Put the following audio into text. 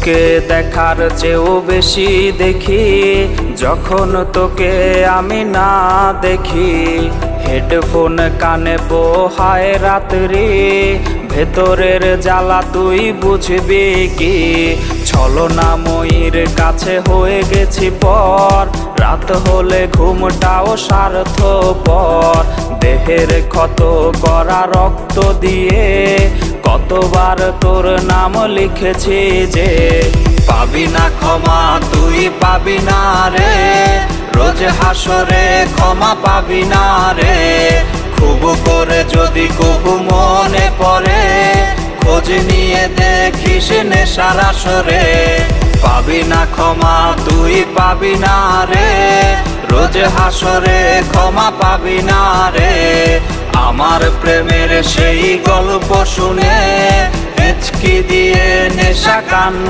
তোকে দেখার চেয়েও বেশি দেখি যখন তোকে আমি না দেখি। হেডফোন কানে পোহায় রাত্রি, ভেতরের জ্বালা তুই বুঝবি কি। ছলনাময়ীর কাছে হয়ে গেছি পর, রাত হলে ঘুমটাও স্বার্থপর। দেহের ক্ষত করা রক্ত দিয়ে কতবার তোর নাম লিখেছি যে, পাবি না ক্ষমা তুই পাবি না রে, রোজ হাসরে ক্ষমা পাবি না রে। খুব করে যদি কবু মনে পড়ে, খোঁজ নিয়ে দেখিস নেশার আসরে। পাবি না ক্ষমা তুই পাবি না রে, রোজ হাসরে ক্ষমা পাবি না রে। আমার প্রেমের সেই গল্প শুনে হেঁচকি দিয়ে নেশা কান্না